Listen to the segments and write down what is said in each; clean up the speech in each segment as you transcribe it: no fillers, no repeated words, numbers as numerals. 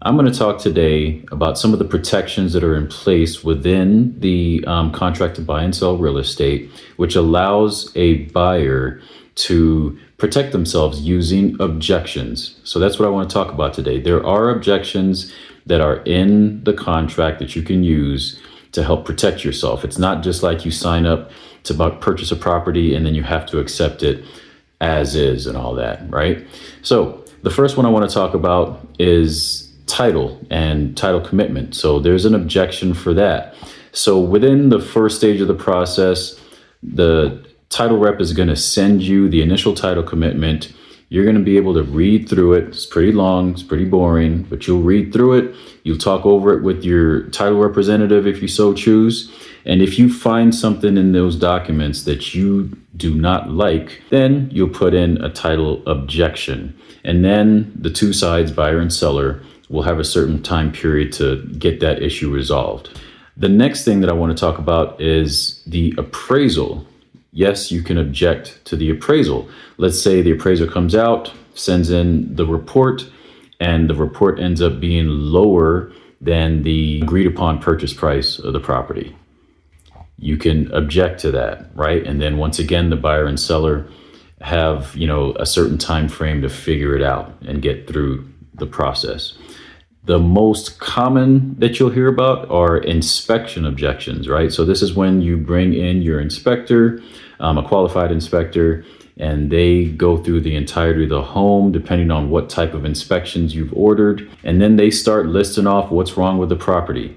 I'm going to talk today about some of the protections that are in place within the contract to buy and sell real estate, which allows a buyer to protect themselves using objections. So that's what I want to talk about today. There are objections that are in the contract that you can use to help protect yourself. It's not just like you sign up to purchase a property and then you have to accept it as is and all that, right? So the first one I want to talk about is title and title commitment. So there's an objection for that. So within the first stage of the process, the title rep is going to send you the initial title commitment. You're going to be able to read through it. It's pretty long, it's pretty boring, but you'll read through it. You'll talk over it with your title representative if you so choose. And if you find something in those documents that you do not like, then you'll put in a title objection. And then the two sides, buyer and seller, will have a certain time period to get that issue resolved. The next thing that I want to talk about is the appraisal. Yes, you can object to the appraisal. Let's say the appraiser comes out, sends in the report, and the report ends up being lower than the agreed upon purchase price of the property. You can object to that, right? And then once again, the buyer and seller have, a certain time frame to figure it out and get through the process. The most common that you'll hear about are inspection objections, right? So this is when you bring in your inspector, a qualified inspector, and they go through the entirety of the home, depending on what type of inspections you've ordered. And then they start listing off what's wrong with the property.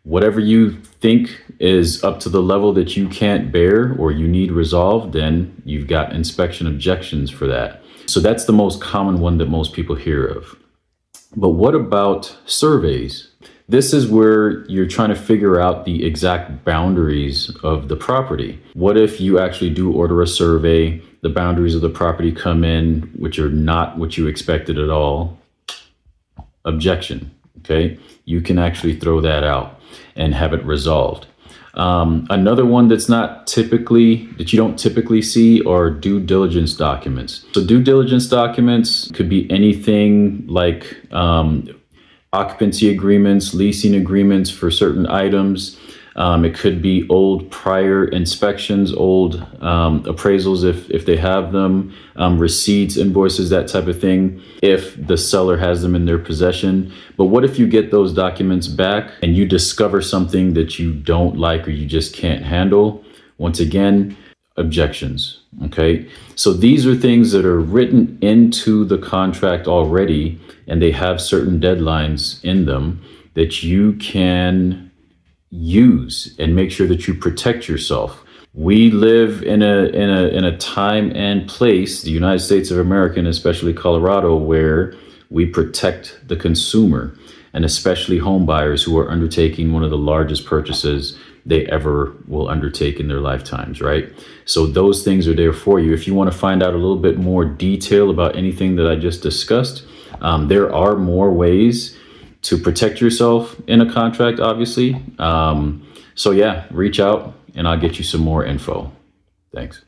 Whatever you think is up to the level that you can't bear or you need resolved, then you've got inspection objections for that. So that's the most common one that most people hear of. But what about surveys? This is where you're trying to figure out the exact boundaries of the property. What if you actually do order a survey, the boundaries of the property come in, which are not what you expected at all? Objection, okay? You can actually throw that out and have it resolved. Another one that you don't typically see are due diligence documents. So due diligence documents could be anything like occupancy agreements, leasing agreements for certain items. It could be old prior inspections, old appraisals if they have them, receipts, invoices, that type of thing, if the seller has them in their possession. But what if you get those documents back and you discover something that you don't like or you just can't handle? Once again, objections, okay? So these are things that are written into the contract already, and they have certain deadlines in them that you can use and make sure that you protect yourself. We live in a time and place, the United States of America, and especially Colorado, where we protect the consumer, and especially home buyers who are undertaking one of the largest purchases they ever will undertake in their lifetimes, right? So those things are there for you. If you want to find out a little bit more detail about anything that I just discussed, there are more ways to protect yourself in a contract, obviously. So yeah, reach out and I'll get you some more info. Thanks.